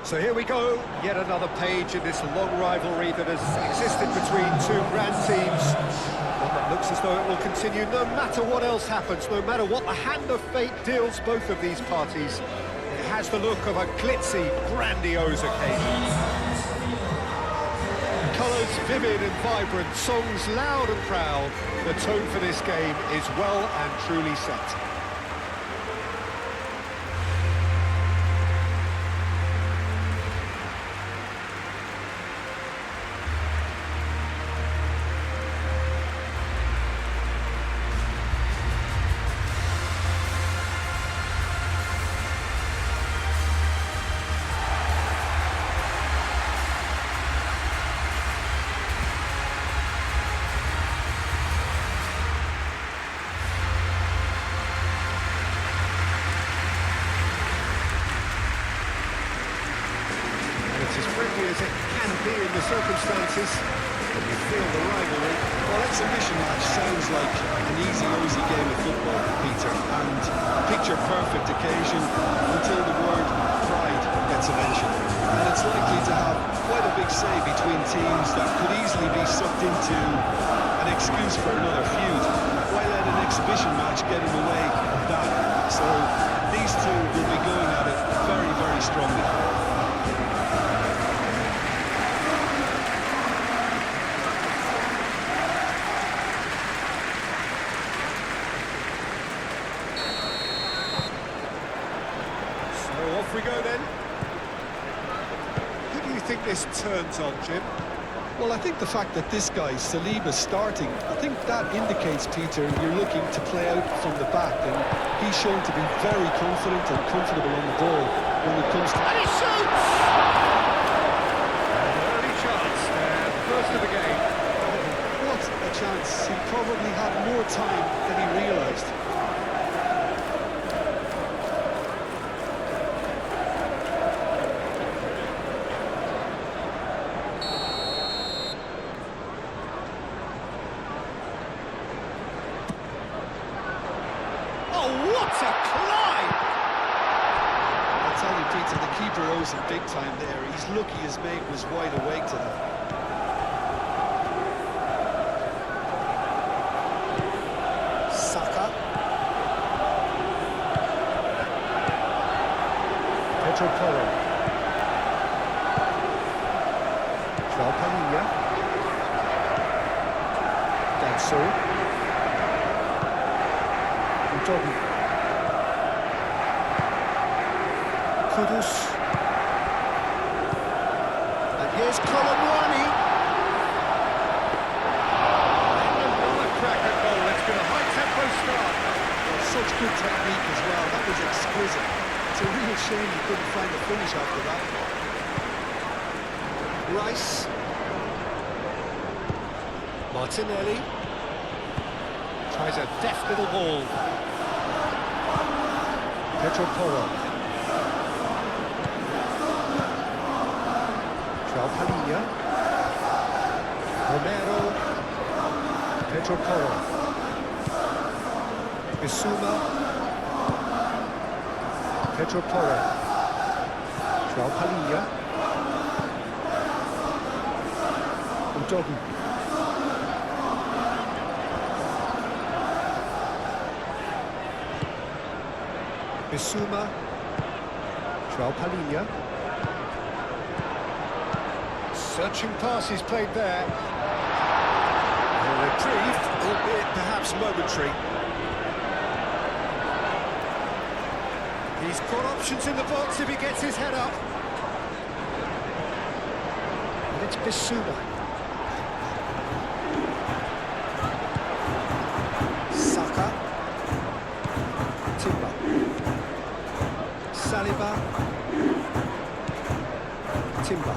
So here we go, yet another page in this long rivalry that has existed between two grand teams. One that looks as though it will continue no matter what else happens, no matter what the hand of fate deals both of these parties. It has the look of a glitzy, grandiose occasion. Colours vivid and vibrant, songs loud and proud. The tone for this game is well and truly set. As friendly as it can be in the circumstances, but you feel the rivalry. Well, exhibition match sounds like an easy game of football, Peter, and a picture-perfect occasion until the word pride gets a mention. And it's likely to have quite a big say between teams that could easily be sucked into an excuse for another feud. Why let an exhibition match get in the way of that? So these two will be going at it very, very strongly. Off we go then. Who do you think this turns on, Jim? Well, I think the fact that this guy, Saliba's starting, I think that indicates, Peter, you're looking to play out from the back, and he's shown to be very confident and comfortable on the ball when it comes to... And he shoots! An early chance there, first of the game. What a chance. He probably had more time than he realised. Oh, what a climb! I tell you, Peter, the keeper owes him big time there. He's lucky his mate was wide awake to that. Saka. Pedro Porro. João Palhinha. Danso. Kudus. And here's Colomwani. And another cracker goal. It's been a high-tempo start. Well, such good technique as well. That was exquisite. It's a real shame you couldn't find the finish after that. Rice. Martinelli. Tries a deft little ball. Pedro Porro. João Palhinha. Romero. Pedro Porro. Bissouma. Pedro Porro. João Palhinha. Udogu. Bissouma, João Palhinha. Searching passes played there. A reprieve, albeit perhaps momentary. He's got options in the box if he gets his head up. And it's Bissouma. Saka. Timber. Saliba. Timber.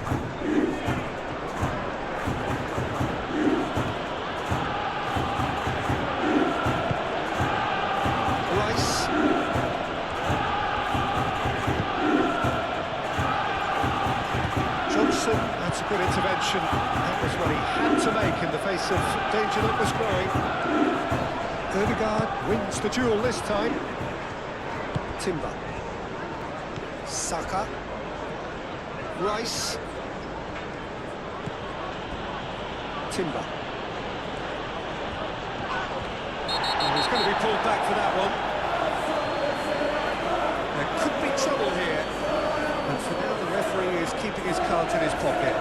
Rice. Johnson, that's a good intervention. That was what he had to make in the face of danger that was growing. Odegaard wins the duel this time. Timber. Saka. Rice. Timber. And he's going to be pulled back for that one. There could be trouble here. And for now, the referee is keeping his cards in his pocket.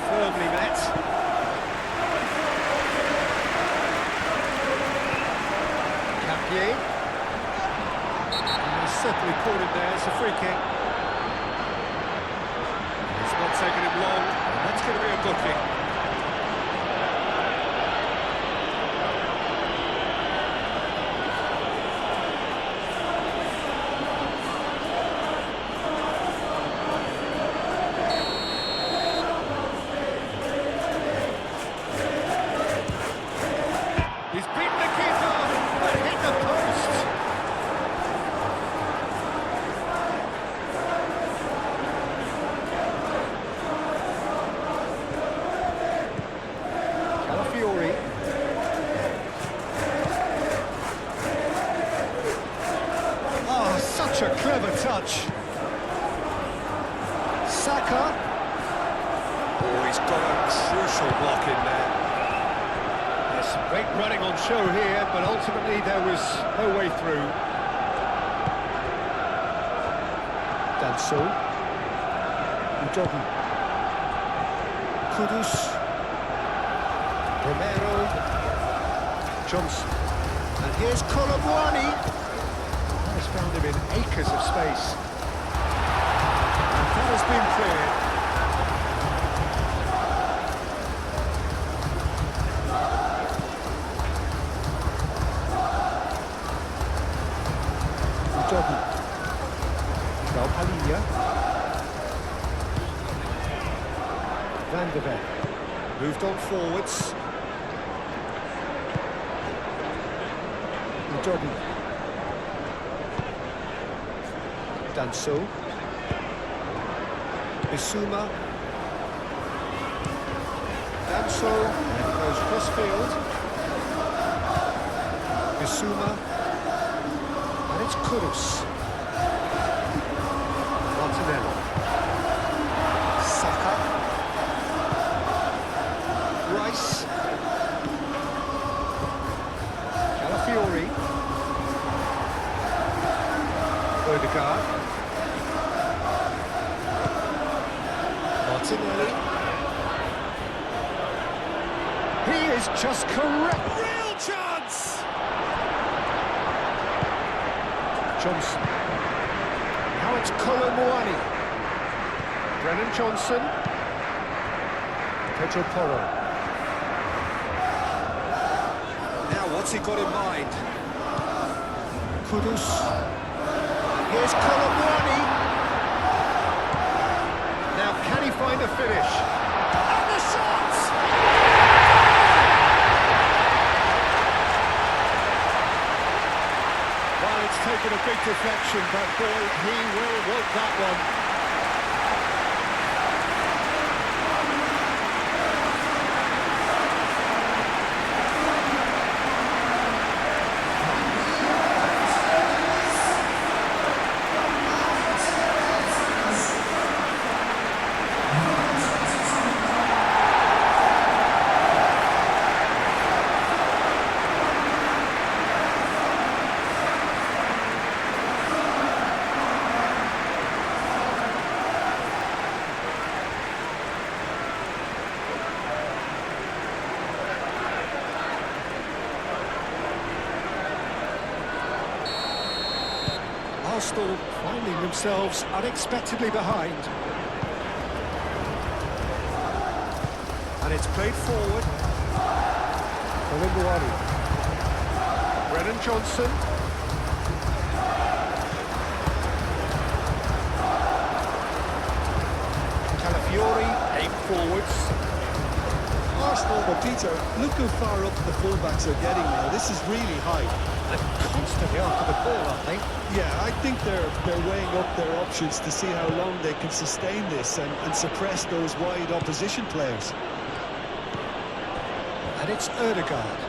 Firmly met. Campier. He's certainly caught him there. It's a free kick. It's not taking him long, and that's going to be a booking. He's beaten the keeper, but hit the post. Calafiori. Oh, such a clever touch. Saka. Oh, he's got a crucial block in there. There's some great running on show here, but ultimately there was no way through. Danso. Udogi. Kudus. Romero. Johnson. And here's Colomboani. Has found him in acres of space. And that has been cleared. Udogi. Palhinha. Van de Ven. Moved on forwards. Udogi. Danso. Bissouma. Danso goes cross field. Bissouma. And it's Kudus. Martinelli. Saka. Rice. Calafiori. Odegaard. Martinelli. He is just correct. Real chance! Johnson. Now it's Colomboani. Brennan Johnson. Pedro Porro. Now what's he got in mind? Kudus. Here's Colomboani. Now can he find a finish? And the shot! Well, it's taken a big deflection, but boy, he will want that one. Arsenal finding themselves unexpectedly behind. And it's played forward. Colomboani. Brennan Johnson. Calafiori, aim forwards. Arsenal, but Peter, look how far up the fullbacks are getting now. This is really high. And constantly after the ball, aren't they? Yeah, I think they're weighing up their options to see how long they can sustain this and suppress those wide opposition players. And it's Ødegaard.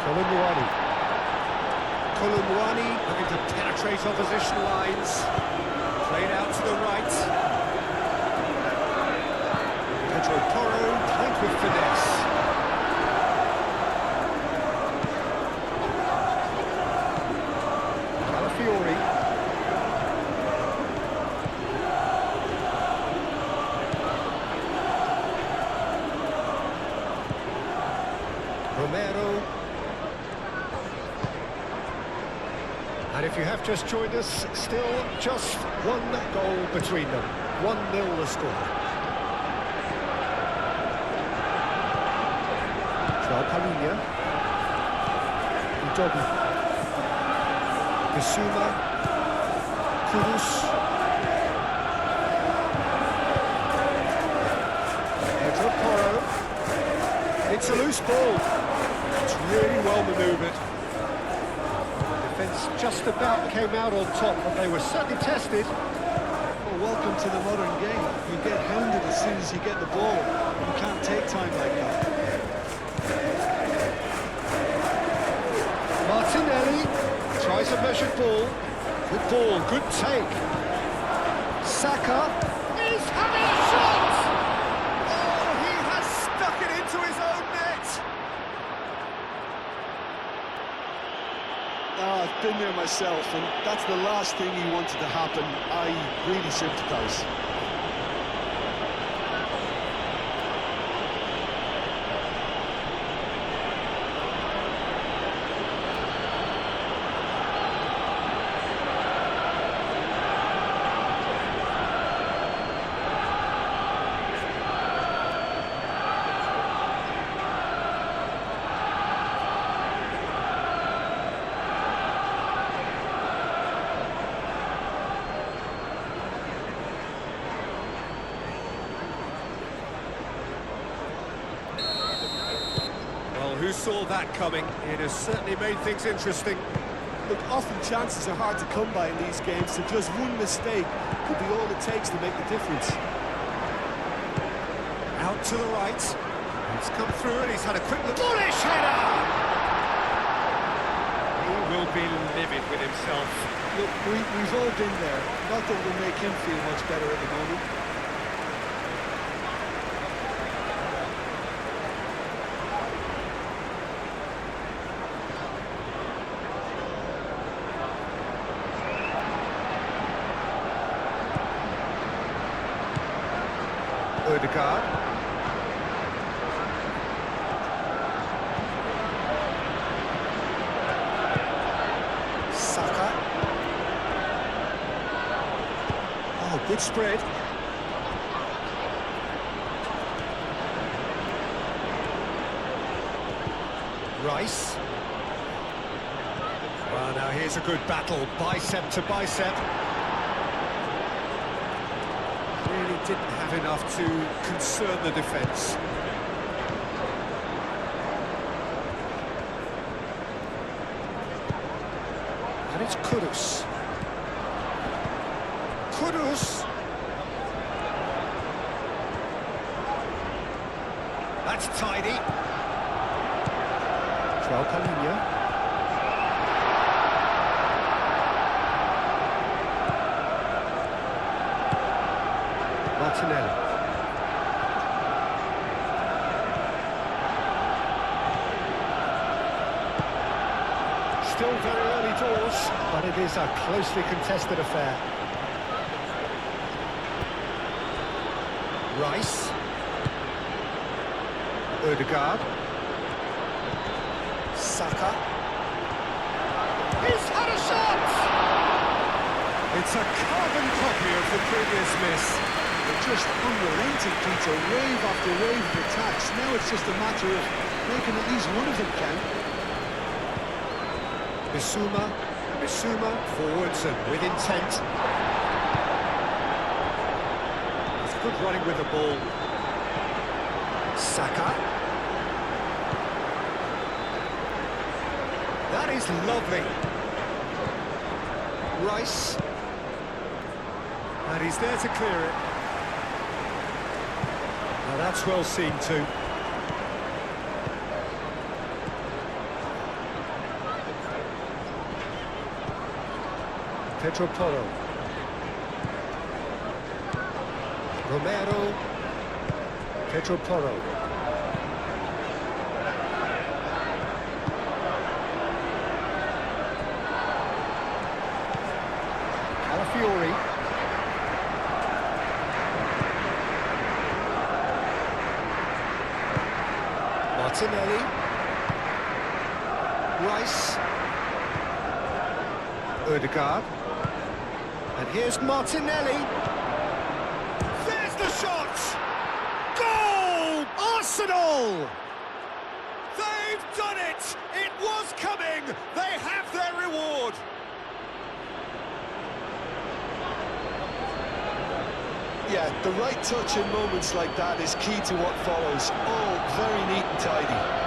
Kolumwani. Kolumwani looking to penetrate opposition lines. Played out to the right. Pedro Porro played with finesse. Calafiori. Romero. And if you have just joined us, still just one goal between them. 1-0 the score. Joao Palhinha. Udogi. Bissouma. Kudus. Pedro Porro. It's a loose ball. It's really well manoeuvred. Defence just about came out on top, but they were certainly tested. Well, welcome to the modern game. You get hounded as soon as you get the ball. You can't take time like that. Martinelli tries a measured ball. Good ball, good take. Saka is having a shot! Oh, he has stuck it into his own net! I've been there myself, and that's the last thing you wanted to happen. I really sympathise. Who saw that coming? It has certainly made things interesting. Look, often chances are hard to come by in these games, so just one mistake could be all it takes to make the difference. Out to the right. He's come through and he's had a quick look. Bullish header! He will be livid with himself. Look, we've all been there. Not that it will make him feel much better at the moment. Ødegaard. Saka. Oh, good spread. Rice. Well, now here's a good battle, bicep to bicep. Really didn't have enough to concern the defence. And it's Kudus. Kudus! That's tidy. Joao Palhinha. Martinelli. Still very early doors, but it is a closely contested affair. Rice. Ødegaard. Saka. He's had a shot! It's a carbon copy of the previous miss. They're just unrelenting, Peter, wave after wave of attacks. Now it's just a matter of making at least one of them count. Bissouma forwards and with intent. It's good running with the ball. Saka. That is lovely. Rice. And he's there to clear it. Now that's well seen too. Pedro Porro. Romero. Pedro Porro. Calafiori. Martinelli. Rice. Odegaard. And here's Martinelli. There's the shot! Goal! Arsenal! They've done it! It was coming! They have their reward! Yeah, the right touch in moments like that is key to what follows. All very neat and tidy.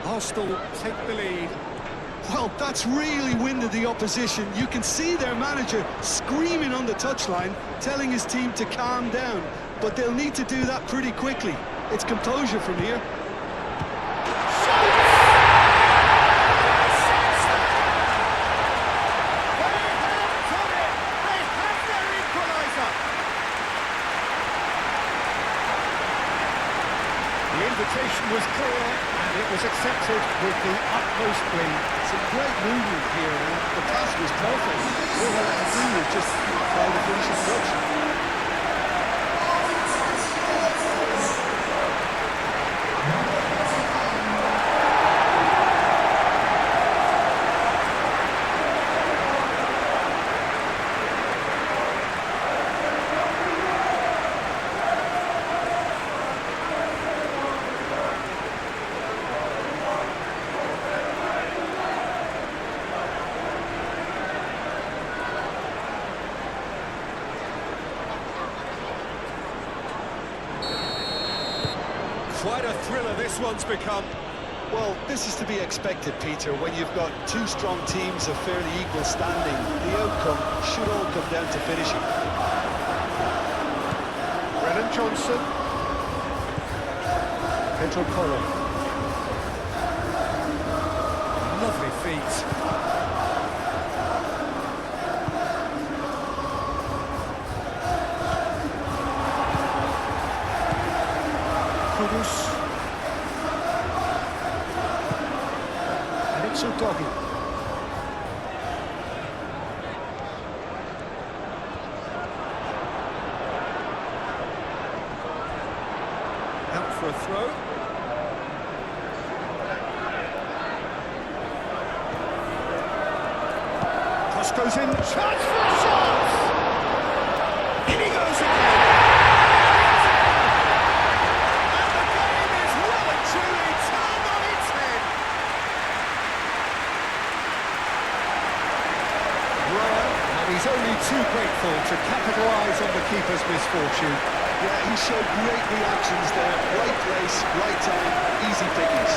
Arsenal take the lead. Well, that's really winded the opposition. You can see their manager screaming on the touchline, telling his team to calm down. But they'll need to do that pretty quickly. It's composure from here. The invitation was clear, and it was accepted with the utmost glee. Some great movement here, and the pass was perfect. All they had to do was just find the finishing touch. Quite a thriller this one's become. Well, this is to be expected, Peter. When you've got two strong teams of fairly equal standing, the outcome should all come down to finishing. Brennan Johnson. Pedro Porro. Lovely feet. Kudus. And it's Udogi. Out for a throw. Cross goes in. Chance for a shot! In he goes again. He's only too grateful to capitalise on the keeper's misfortune. Yeah, he showed great reactions there. Right place, right time, easy pickings.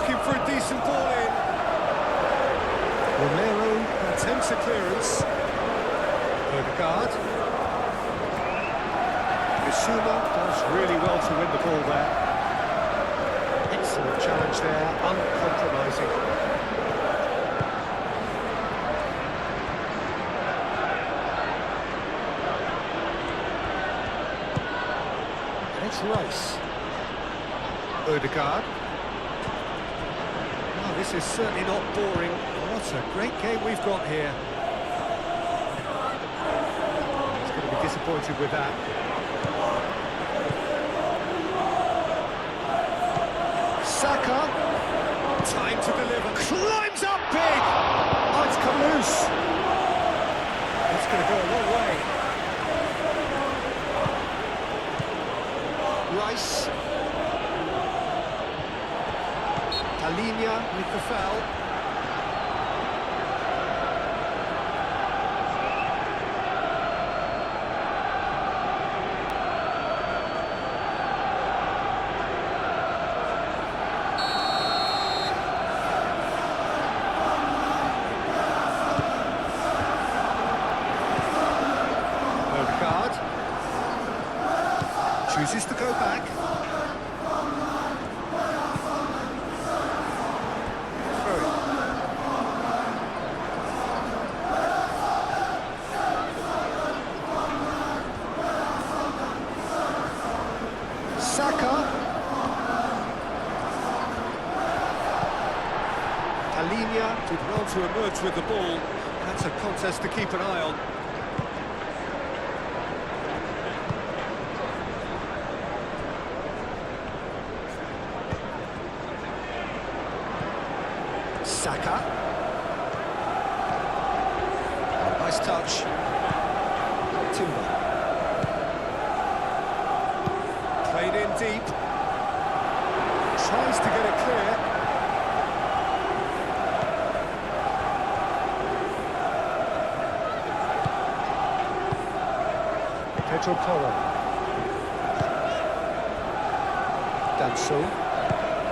looking for a decent ball in. Romero attempts a clearance. Odegaard. Bissouma does really well to win the ball there. Excellent challenge there, uncompromising. And it's Rice. Odegaard. Oh, this is certainly not boring. What a great game we've got here. He's going to be disappointed with that. Saka, time to deliver, climbs up big! Oh, it's come loose. It's going to go a long way. Rice. Talinia with the foul. Chooses to go back. Throw it. Saka. Talinia did well to emerge with the ball. That's a contest to keep an eye on. Saka. Nice touch. Timber. Played in deep. Tries to get it clear. Pedro Porro.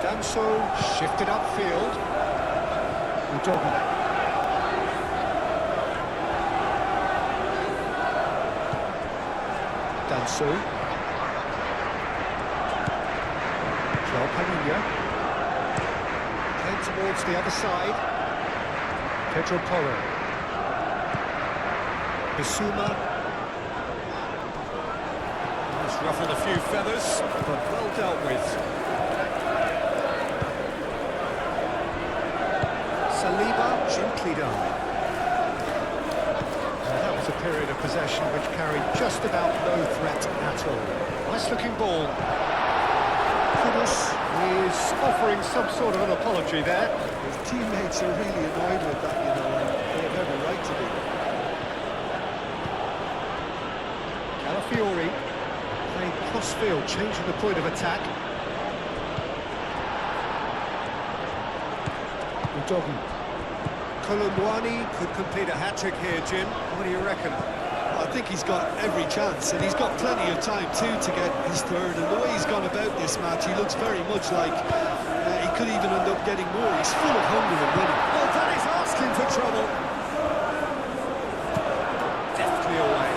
Danso shifted upfield. Udogi. Danso. Joel Panilla. Played towards the other side. Pedro Porro. Bissouma. He's ruffled a few feathers, but well dealt with. Saliba, gently done. That was a period of possession which carried just about no threat at all. Nice looking ball. Kudus is offering some sort of an apology there. His teammates are really annoyed with that, you know, and they have every right to be. Calafiori playing cross-field, changing the point of attack. Udogi. Colomboani could complete a hat-trick here, Jim. What do you reckon? I think he's got every chance, and he's got plenty of time too to get his third. And the way he's gone about this match, he looks very much like he could even end up getting more. He's full of hunger and winning. Well, that is asking for trouble. Deftly away.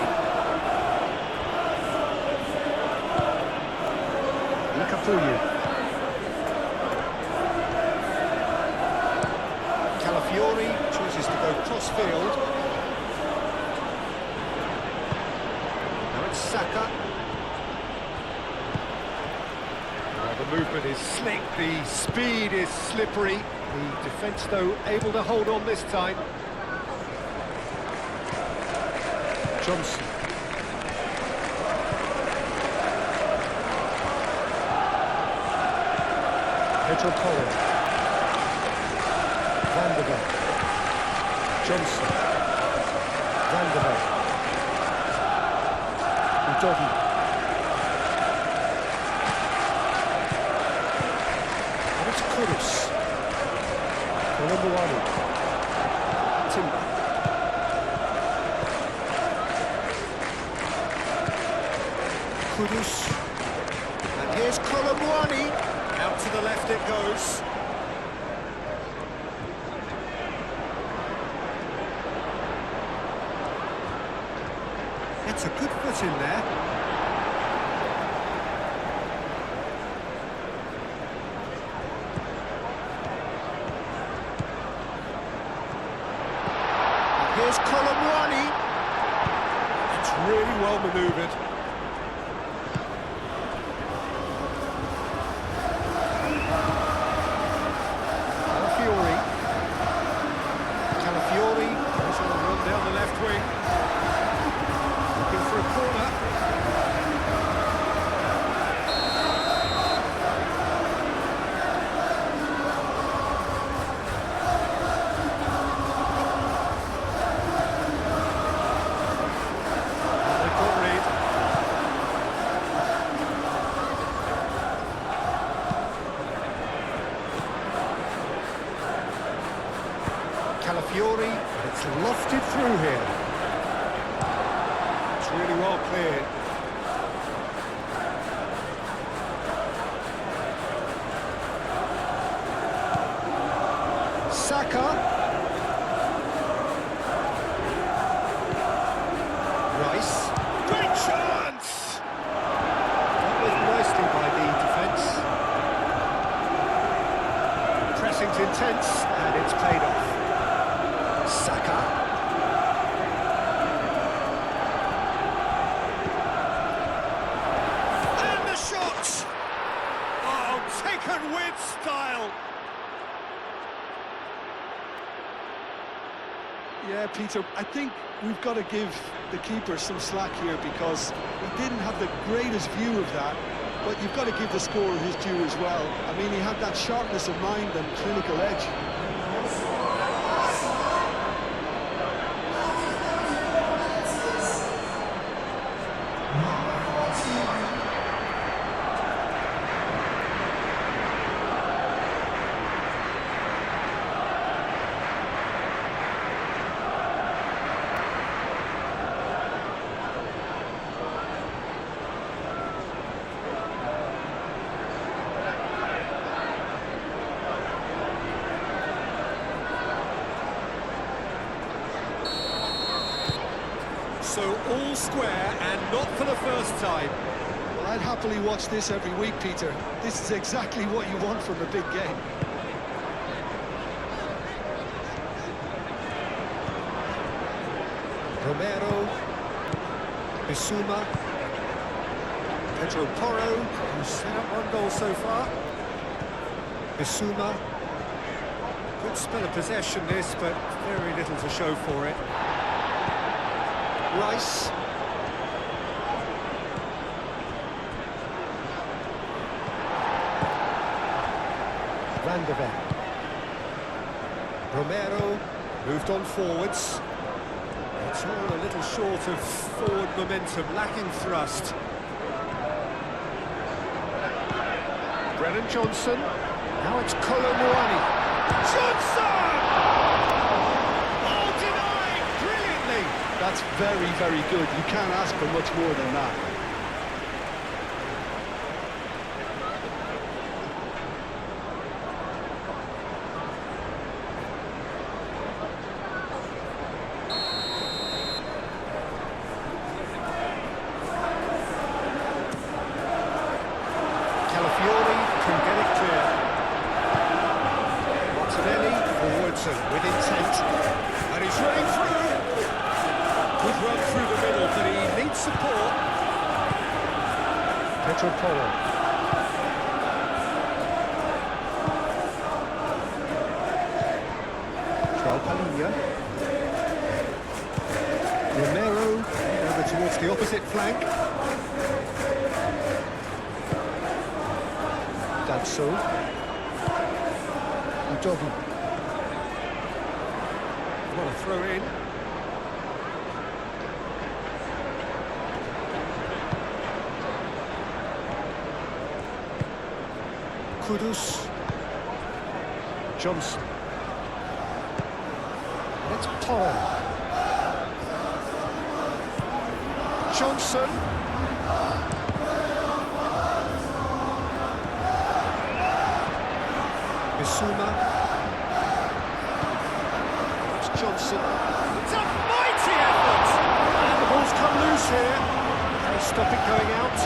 Lukaku. Calafiori chooses to go cross-field. Now it's Saka. The movement is slick, the speed is slippery. The defence, though, able to hold on this time. Johnson. Pedro Porro. Van der Beek. Johnson. Van der Beek. Udogi. And it's Kudus. Colomboani. Timber. Kudus. And here's Colomboani. Out to the left it goes. Gets a good foot in there. Here's Colomwani. It's really well manoeuvred. Calafiori goes on a run down the left wing. Looking for a corner. Calafiori, it's lofted through here. It's really well cleared. Saka. Rice. Great chance! That was nicely by the defence. Pressing's intense, and it's paid off. Saka. And the shot! Oh, taken with style! Yeah, Peter, I think we've got to give the keeper some slack here because he didn't have the greatest view of that, but you've got to give the scorer his due as well. I mean, he had that sharpness of mind and clinical edge. So all square and not for the first time. Well, I'd happily watch this every week, Peter. This is exactly what you want from a big game. Romero, Bissouma, Pedro Porro, who's set up one goal so far. Bissouma, good spell of possession this, but very little to show for it. Rice. Van de Ven. Romero moved on forwards. It's all a little short of forward momentum, lacking thrust. Brennan Johnson. Now it's Colomwani. Johnson! Oh, denied! Brilliantly! That's very, very good. You can't ask for much more than that. Calafiori can get it clear. Martinelli forwards and with intent. And he's running through. Good run through the middle, but he needs support. Pedro Porro. Palinha. Romero over towards the opposite flank. Danso. Udogi. What a throw in. Kudus. Johnson. It's Porro. Johnson. Bissouma. It's Johnson. It's a mighty effort! And the ball's come loose here. stop it going out.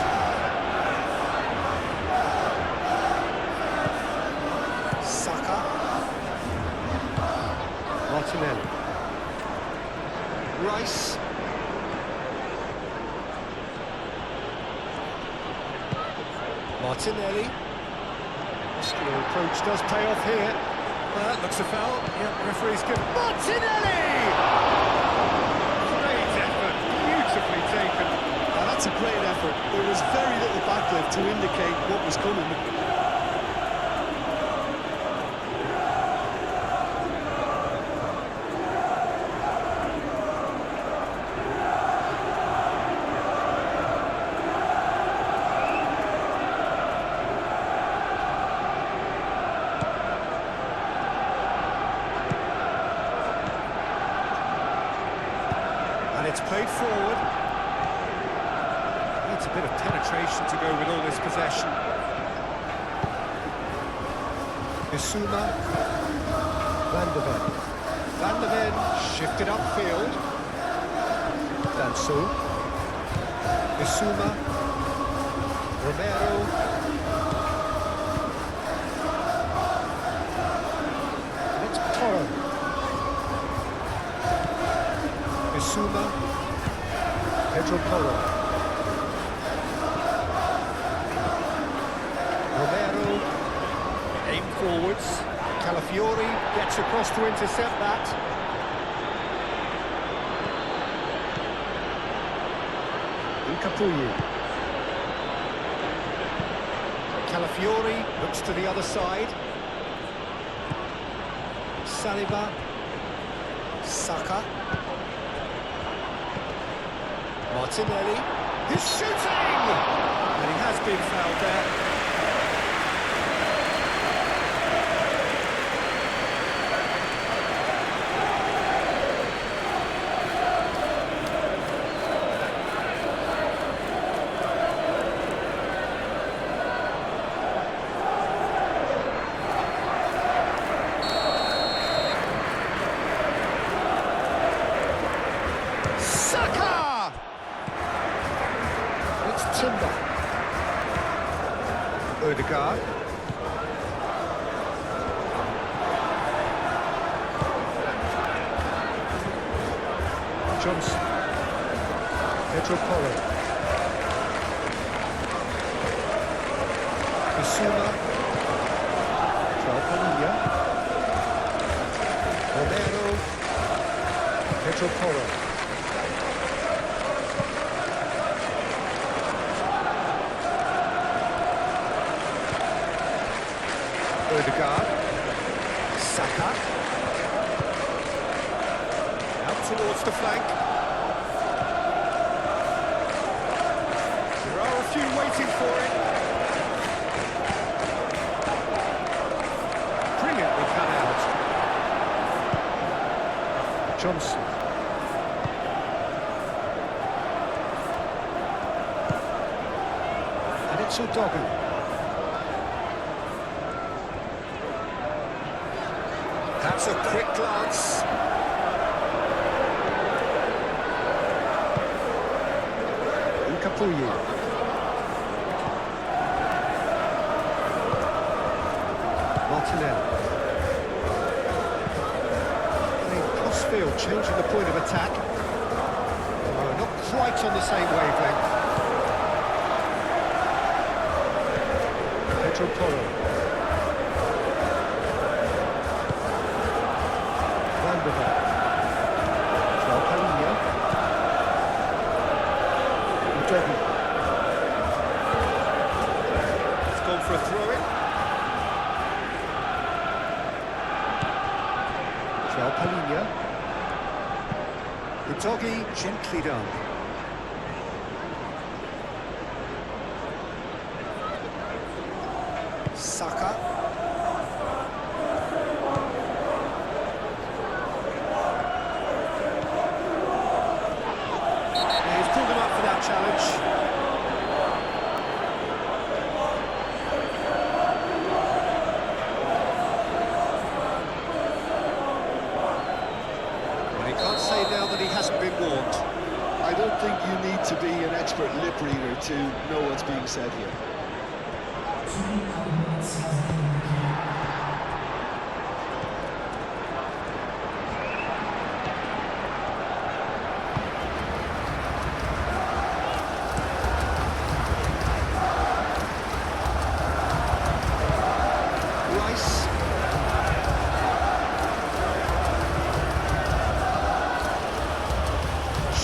Saka. Martinelli. Rice. Martinelli. Muscular approach does pay off here. That looks a foul. Yeah, referee's given. Martinelli! Great effort, beautifully taken. Now that's a great effort. There was very little backlift to indicate what was coming. And it's played forward. Needs a bit of penetration to go with all this possession. Bissouma. Van de Ven. Van de Ven shifted upfield. Danso. Bissouma. Romero. And it's Toro. Bissouma, Pedro Porro, Romero, aim forwards, Calafiori gets across to intercept that. Incapuyi. Calafiori looks to the other side. Saliba, Saka. Martinelli, he's shooting! And he has been fouled there. Saka! Timber. Odegaard. Johnson. Pedro Porro. Bissouma. Traupalinha. Romero. Pedro Porro. Odegaard, Saka, out towards the flank. There are a few waiting for it. Brilliantly cut out. Johnson. And it's Udogu. That's a quick glance. Incapuyi. Martinelli. Crossfield changing the point of attack. Oh, not quite on the same wavelength. Pedro Porro. Traupalinha. Udogu. It's gone for a throw-in. Traupalinha. Udogu gently done. Saka. Challenge. Well, he can't say now that he hasn't been warned. I don't think you need to be an expert lip reader to know what's being said here.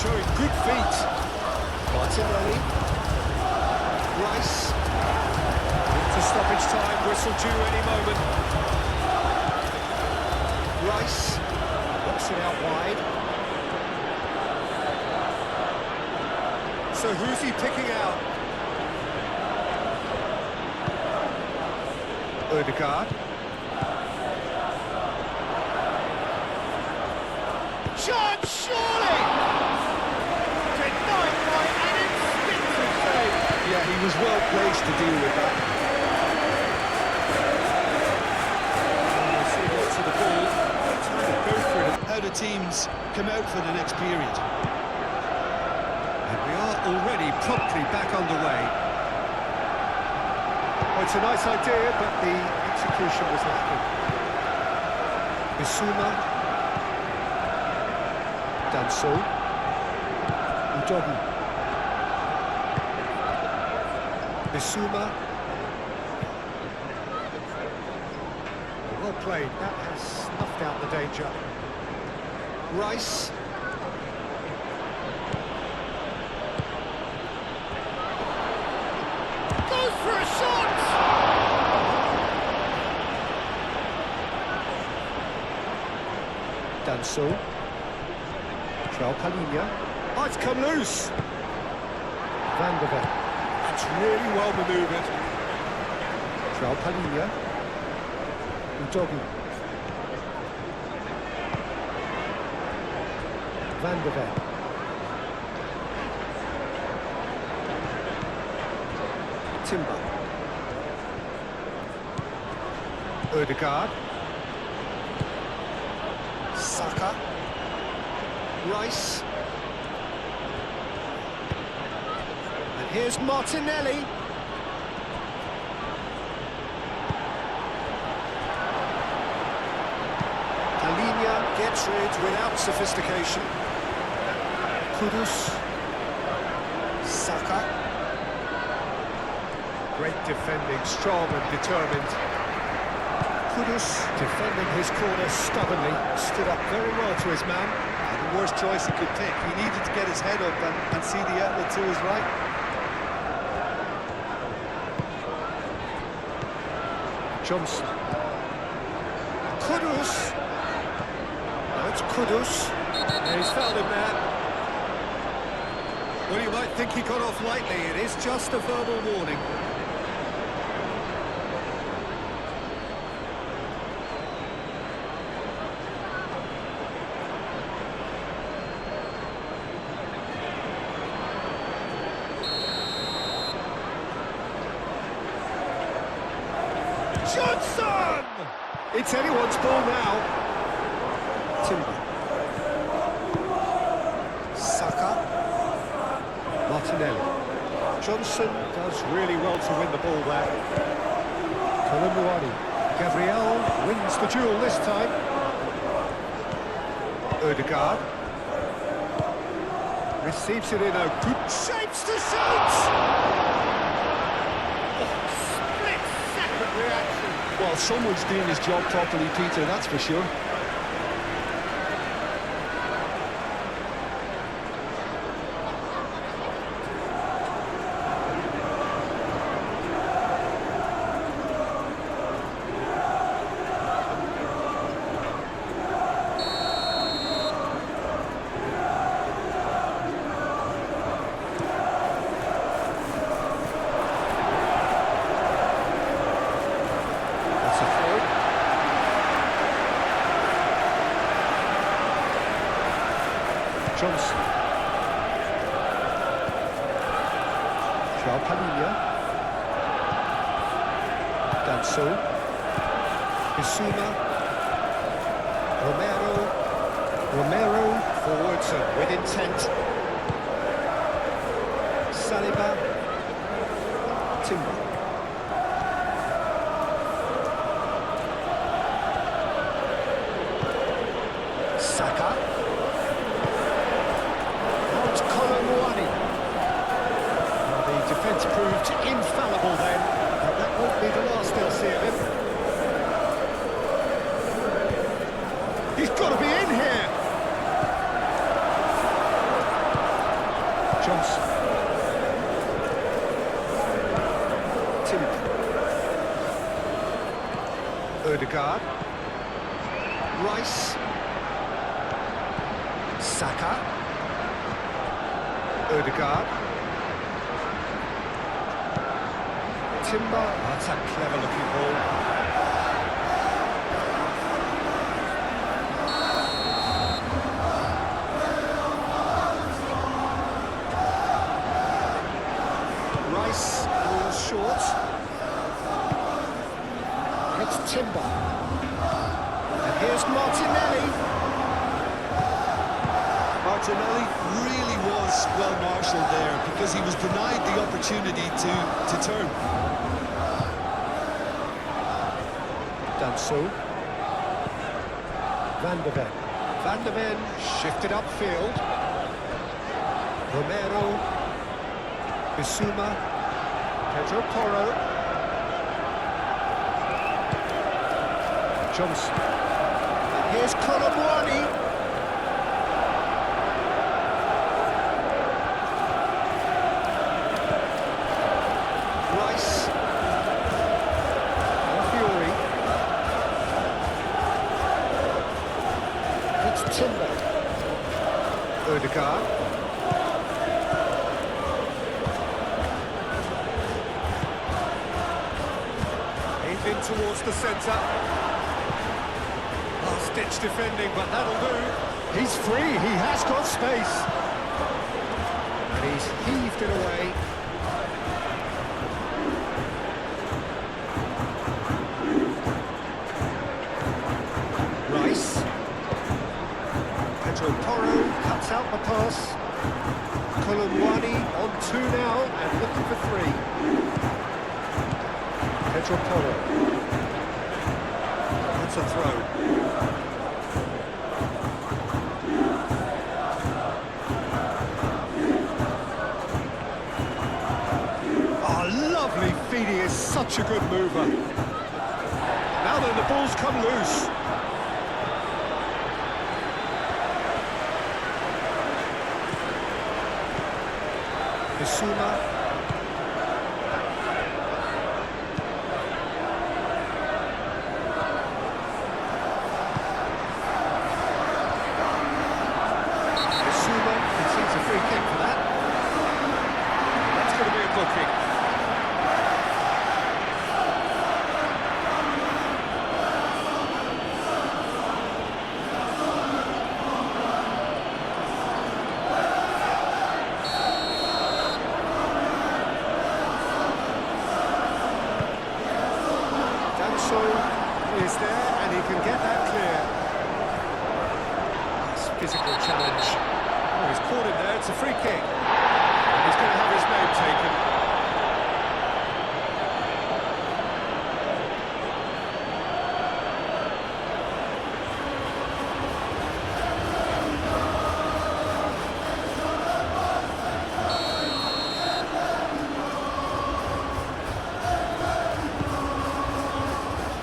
Showing good feet. Martinelli. Rice. Into stoppage time, whistle due any moment. Rice. Knocks it out wide. So who's he picking out? Odegaard. Chance, surely! Denied by an instinctive save. Yeah, he was well placed to deal with that. We'll see what's to the ball. Time to go for it. How do teams come out for the next period? And we are already promptly back underway. Well, it's a nice idea, but the execution was lacking. Bissouma. Danso. Udogi. Bissouma. Well played. That has snuffed out the danger. Rice. Goes for a shot! Danso. Palhinha. Oh, it's come loose. Van der Ven. That's really well manoeuvred. Palhinha. Udogi. Van der Ven. Timber. Odegaard. Saka. Rice. And here's Martinelli. Palhinha gets rid without sophistication. Kudus. Saka. Great defending, strong and determined. Kudus defending his corner stubbornly. Stood up very well to his man. The worst choice he could pick. He needed to get his head up and see the outlet to his right. Johnson. Kudus. No, it's Kudus. Yeah, he's fouled him there. Well, you might think he got off lightly. It is just a verbal warning. Johnson! It's anyone's ball now. Timber. Saka. Martinelli. Johnson does really well to win the ball there. Colomboani. Gabriel wins the duel this time. Odegaard. Receives it in a good shapes to shoot! Reaction. Well, someone's doing his job properly, Peter, that's for sure. Johnson. Palhinha. Danso. Bissouma. Romero forwards and with intent. Saliba. Timber. Saka. Now it's Colomwani. Well, the defence proved infallible then, but that won't be the last they'll see of him. He's got to be in here! Johnson. Timber. Ødegaard. Rice. Saka. Ødegaard. Timber. That's a clever-looking ball. Rice, ball short. It's Timber. And here's Martinelli. Martinelli really was well-marshalled there because he was denied the opportunity to turn. Danso. Van de Ven. Van de Ven shifted upfield. Romero. Bissouma. Pedro Porro. Johnson. And here's Colomwani. Rice. Fiori. It's Timber. Ødegaard. Aimed in towards the centre. Last-ditch defending, but that'll do. He's free, he has got space. And he's heaved it away. Rice. Pedro Porro cuts out the pass. Colomwani on 2 now and looking for 3. Pedro Porro. That's a throw. Oh, lovely feed, he is such a good mover. Now then, the ball's come loose. Bissouma. Bissouma concedes a free kick for that. That's going to be a booking. Is there, and he can get that clear. Nice physical challenge. Oh, he's caught him there, it's a free kick. And he's going to have his name taken.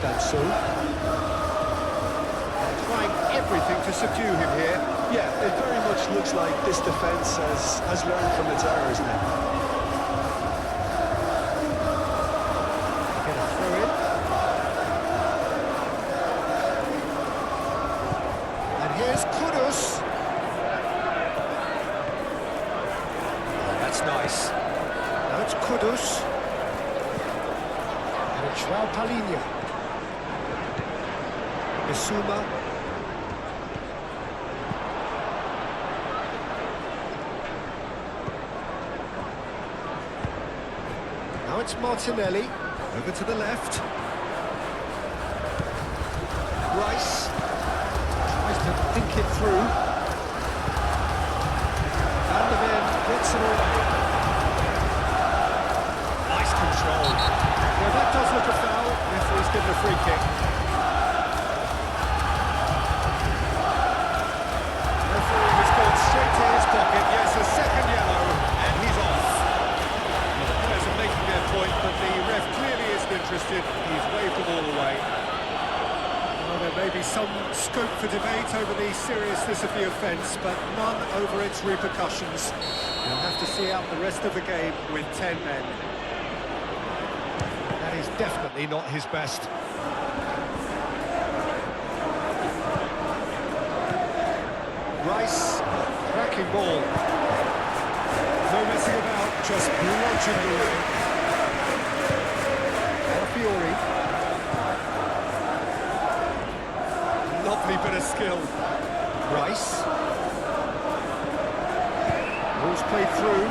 Danso. Trying everything to subdue him here. Yeah, it very much looks like this defence has learned from its errors now. Get a throw in. And here's Kudus. Oh, that's nice. Now it's Kudus. And it's João Palhinha. Bissouma. Now it's Martinelli. Over to the left. Rice. Tries to think it through. Van de Ven gets it away. free kick. Referee has gone straight to his pocket. Yes, a second yellow, and he's off. Well, the players are making their point, but the ref clearly isn't interested. He's waved the ball away. Well, there may be some scope for debate over the seriousness of the offence, but none over its repercussions. He'll have to see out the rest of the game with 10 men. That is definitely not his best. Rice, cracking ball. No messing about, just bludgeoned away. Fiore. Lovely bit of skill. Rice. Ball's played through.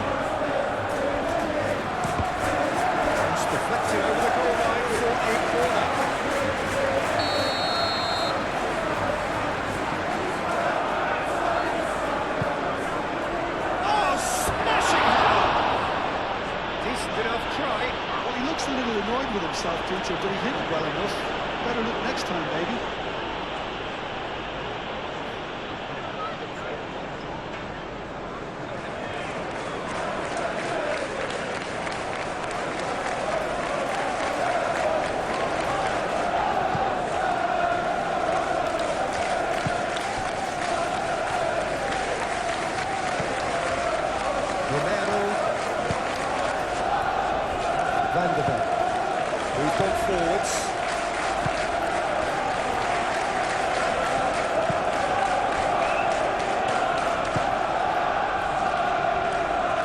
It's deflected over the goal line for a corner. Oh, smashing header! Decent enough try. Well, he looks a little annoyed with himself, Peter, but he hit it well enough. Better look next time, baby. Who's gone forwards?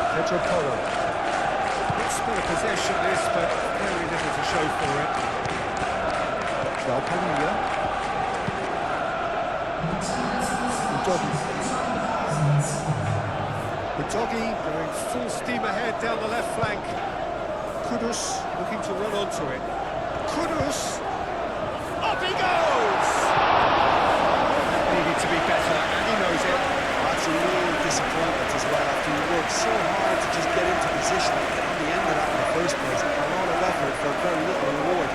Pedro Porro. Good spell of possession this, but very little to show for it. Joao Palhinha. The doggy going full steam ahead down the left flank. Kudus looking to run onto it. Kudus! Up he goes! Needed to be better, and he knows it. That's a real disappointment as well, after he worked so hard to just get into position and get on the end of that in the first place. A lot of effort for very little reward.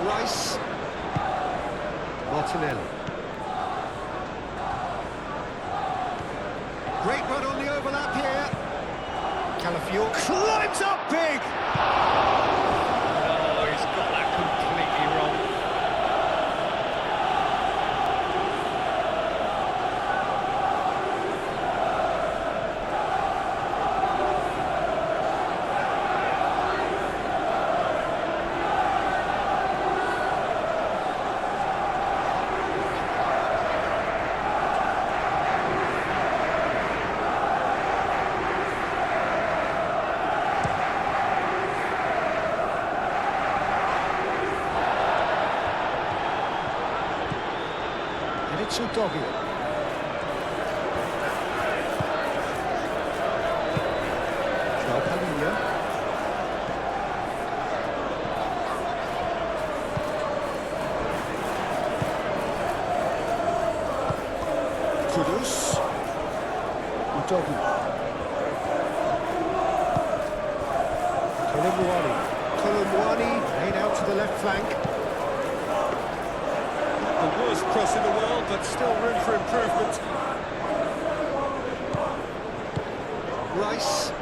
Rice. Martinelli. Great run on the overlap here. Calafiore climbs up big! Oh, he's got that completely wrong. It's a doggy. Joao Palhinha. Kudus. Udogi. Kolomwani laid out to the left flank. The worst cross in the world, but still room for improvement. Rice.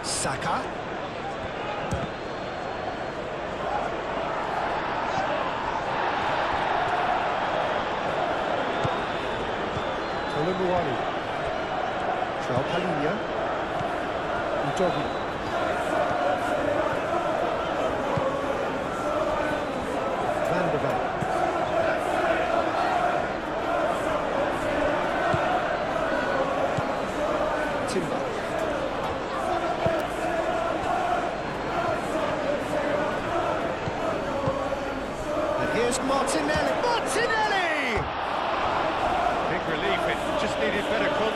Saka. Kolomwani. Joao Palhinha. Udogi. Timber. And here's Martinelli. Martinelli! Big relief, it just needed better contact.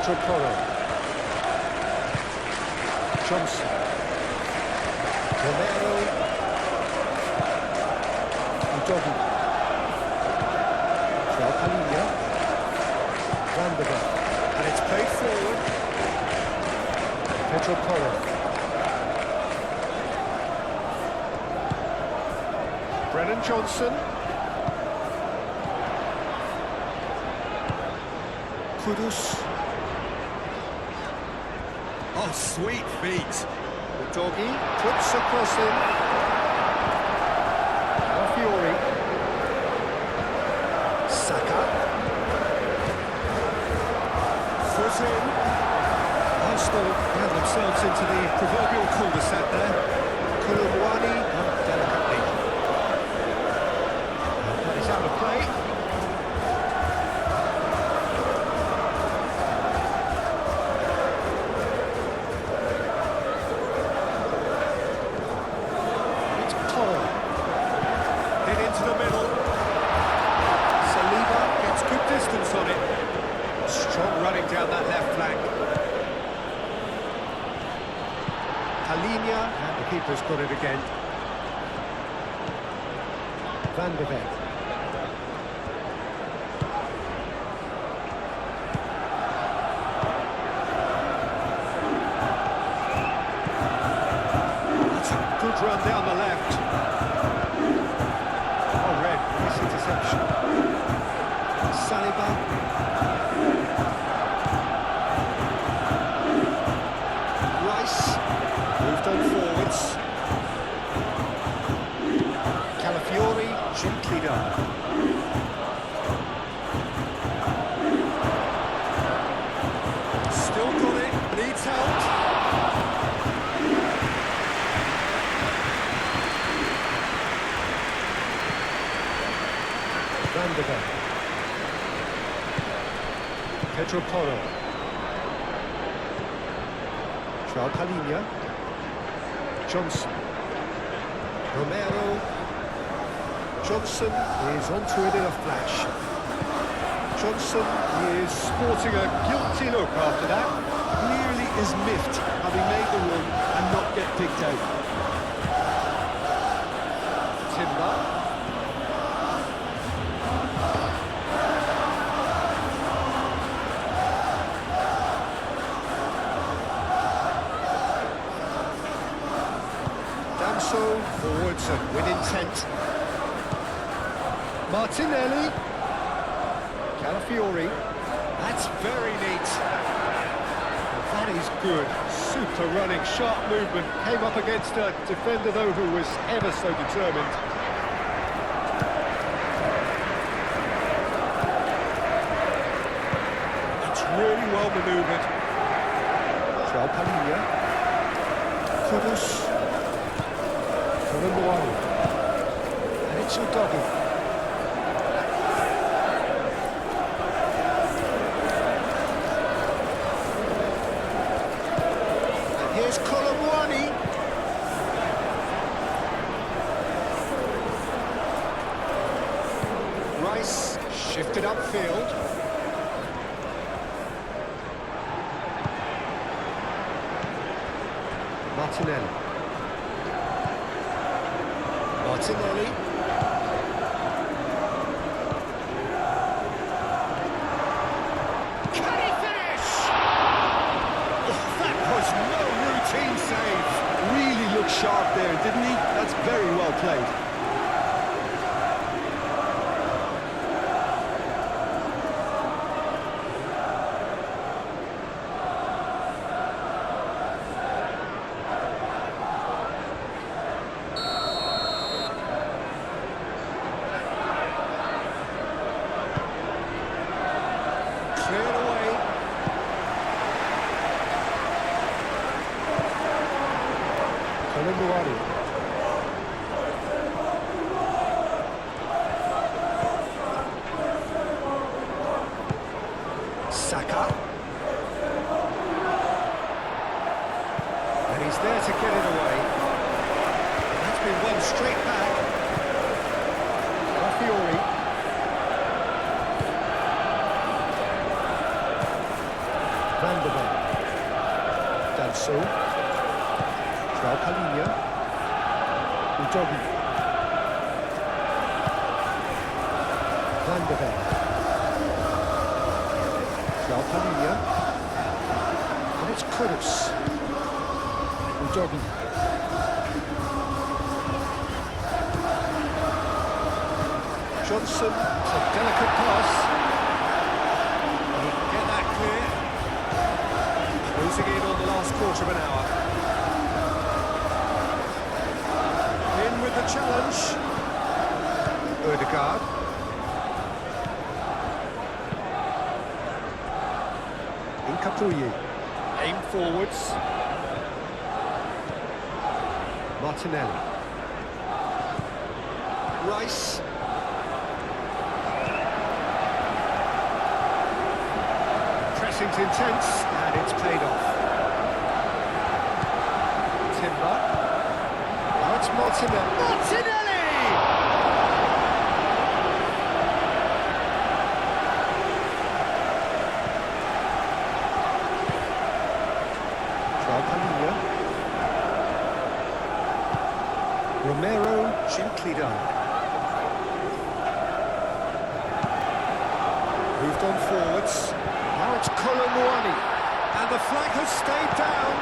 Pedro Porro. Johnson. Romero. Udogi. Palhinha. Van der Beek. And it's played forward. Pedro Porro. Brennan Johnson. Kudus. Oh, sweet feet. Udogi puts across him. Fiore. Saka. Foot in. Arsenal have themselves into the proverbial cul-de-sac there. Koulibaly delicately. That is out of play. It's Porro. In into the middle. Saliba gets good distance on it. Strong running down that left flank. Palhinha, and the keeper's got it again. Van der Beek. That's a good run down the left. Oh, red, nice interception. Saliba. Moved on forwards. Calafiori, gently done. Still got it, needs help. Van der Beek. Pedro Porro. Palhinha. Johnson. Romero. Johnson is onto it in a flash. Johnson is sporting a guilty look after that. Nearly is miffed, having made the run and not get picked out. Timber. Forwards and with intent. Martinelli. Calafiori. That's very neat. That is good. Super running, sharp movement. Came up against a defender, though, who was ever so determined. That's really well manoeuvred. Palhinha. Kudus. And it's Udogi. And here's Koulibaly. Rice shifted upfield. Martinelli. Martinelli. Can he finish? Oh, that was no routine save. Really looked sharp there, didn't he? That's very well played. Saka. And he's there to get it away. That's been won straight back. Fiore. Danso. Joao Palinha. Udogi. Van de Ven. Joao Palinha. And it's Kudus. Udogi. Johnson, it's a delicate pass. He can get that clear. Closing in on the last quarter of an hour. In with the challenge. Ødegaard. Incapuyi. Aim forwards. Martinelli. Rice. Pressing's intense, and it's paid off. Timber. Now it's Martinelli. Martinelli! Joao Palinha. Romero, gently done. Moved on forwards. Now it's Colomwani, and the flag has stayed down.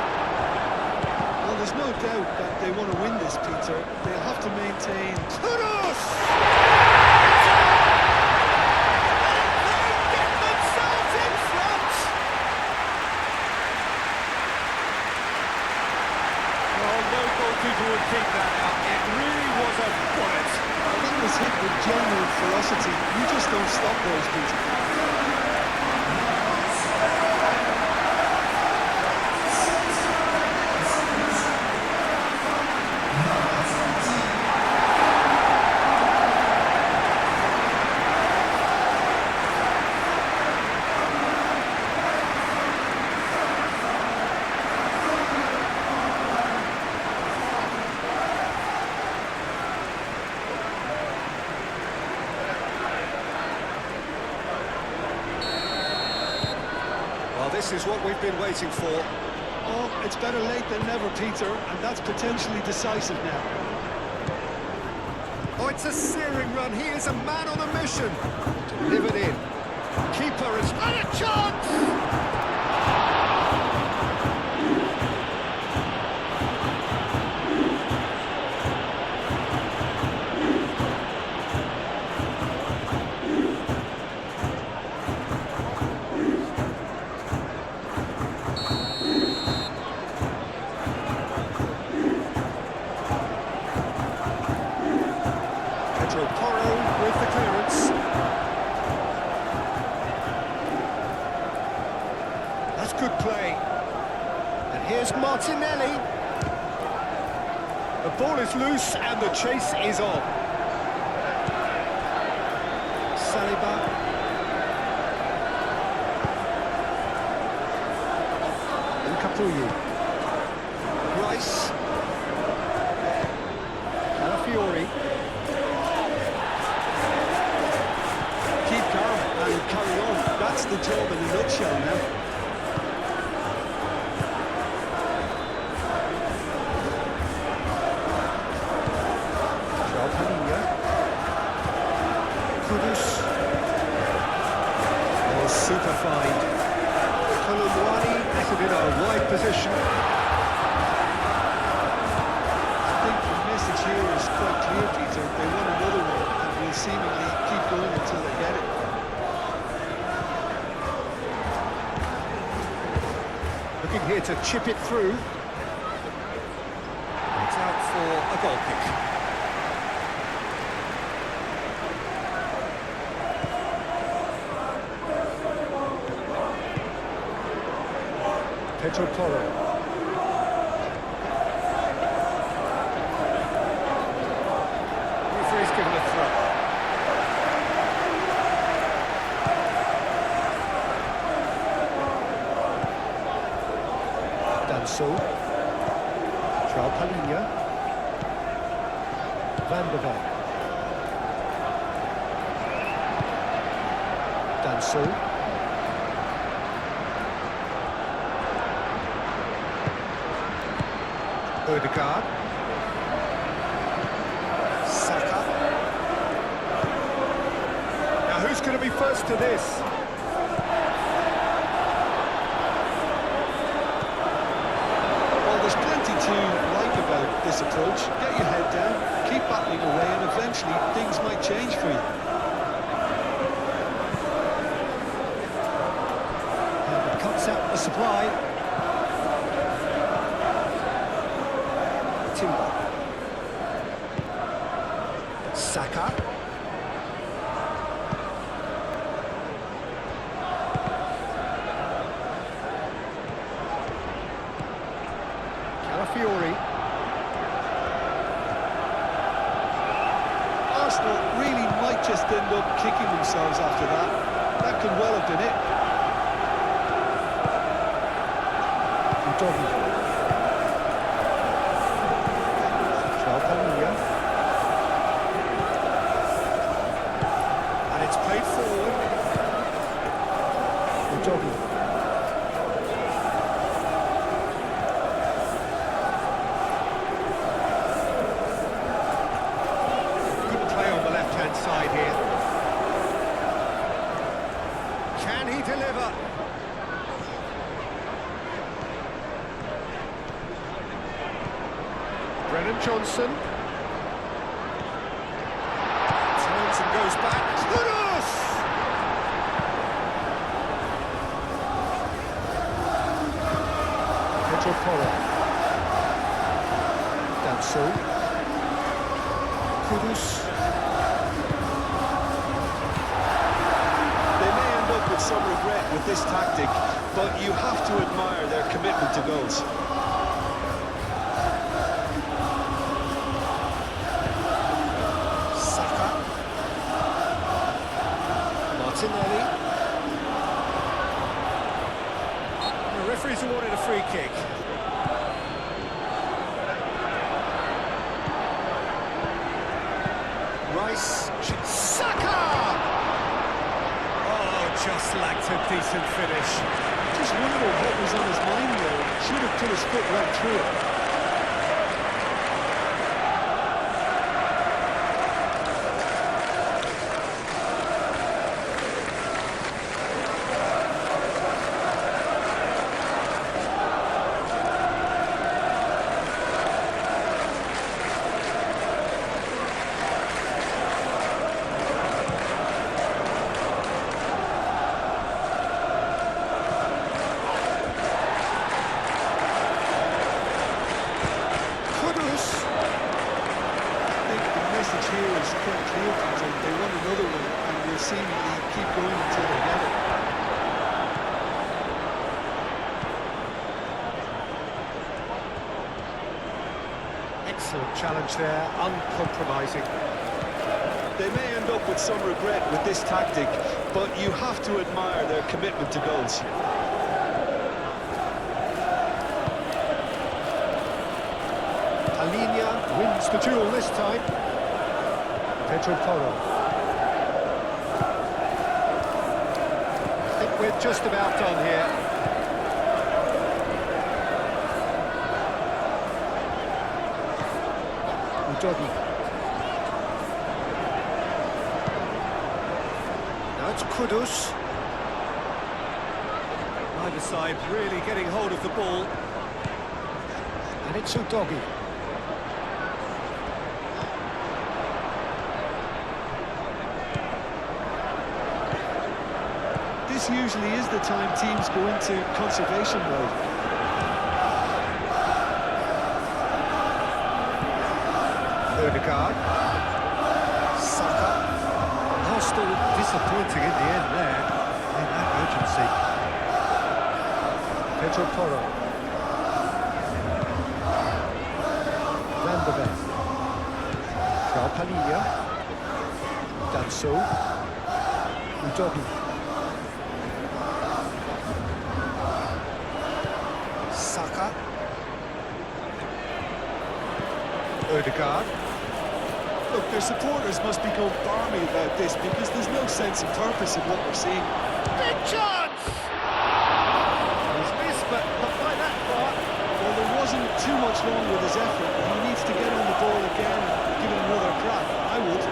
Well, there's no doubt that they want to win this, Peter. They'll have to maintain... Kudus! They get themselves in front! Oh, no goalkeeper would keep that out. It really was a bullet. Well, that was hit with genuine ferocity. You just don't stop those, Peter. This is what we've been waiting for. Oh, it's better late than never, Peter, and that's potentially decisive now. Oh, it's a searing run. He is a man on a mission. Delivered in. Keeper has had a chance! With the clearance. That's good play. And here's Martinelli. The ball is loose and the chase is on. Saliba. Incapuyi. Rice. Calafiori. And carry on. That's the job in a nutshell now. Joao Palinha. Kudus. Oh, super fine. Colomwani netted in a wide position. I think the message here is quite clear, Peter. They want another one and will seemingly keep going until they get it. Looking here to chip it through. It's out for a goal kick. Pedro Porro. Referee's given a throw. Danso. Joao Palinha. Van de Ven. Danso. Odegaard. Saka. Now who's going to be first to this? Well, there's plenty to like about this approach. Get your head down, keep battling away, and eventually things might change for you. And it cuts out the supply. Timber. Saka. Calafiori. Arsenal really might just end up kicking themselves after that. That could well have been it. Udogi. And it's played forward. Udogi. Good play on the left-hand side here. Can he deliver? Brennan Johnson. Turns and goes back. Kudus! Pedro Porro. Danso. Kudus. They may end up with some regret with this tactic, but you have to admire their commitment to goals. Saka. Martinelli. The referee's awarded a free kick. Rice. Saka! Oh, just lacked a decent finish. Just wonder what was on his mind there. Should have put his foot right through it. Here is quite clear to them. They want another one, and we'll seemingly keep going until they get it. Excellent challenge there, uncompromising. They may end up with some regret with this tactic, but you have to admire their commitment to goals. Alinia wins the duel this time. Pedro Porro. I think we're just about done here. Udogi. Now it's Kudus. Either side really getting hold of the ball. And it's Udogi. This usually is the time teams go into conservation mode. Odegaard. Saka. Arsenal disappointing in the end there. In that urgency. Pedro Porro. Van der Ven. Palhinha. Danso. Udogi. Saka. Odegaard. Look, their supporters must be going balmy about this because there's no sense of purpose in what we're seeing. Big chance! He's missed, but not by that far. Well, there wasn't too much wrong with his effort, but he needs to get on the ball again and give it another crack. I would.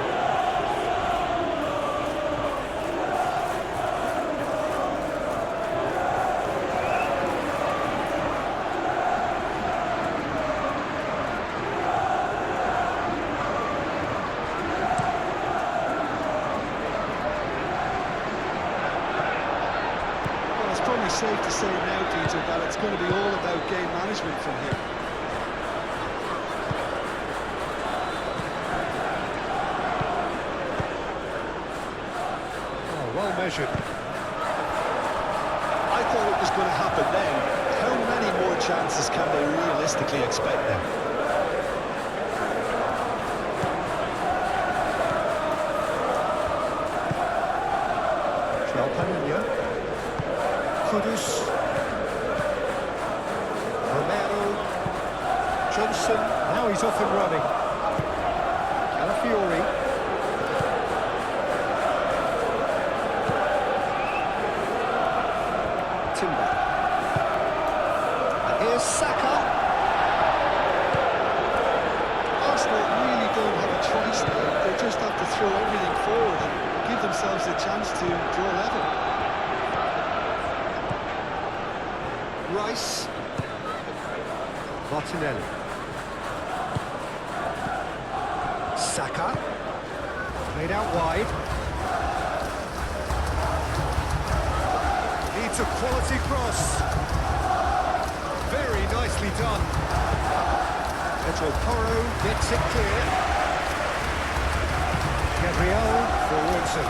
Probably safe to say now, Peter, that it's going to be all about game management from here. Oh, well measured. I thought it was going to happen then. How many more chances can they realistically expect now? Kudus, Romero, Johnson, now he's off and running. Calafiori. Timber. And here's Saka. Arsenal really don't have a choice now. They just have to throw everything forward and give themselves a chance to draw level. Rice. Martinelli. Saka. Made out wide. Needs a quality cross. Very nicely done. Pedro Porro gets it clear. Gabriel for Wilson.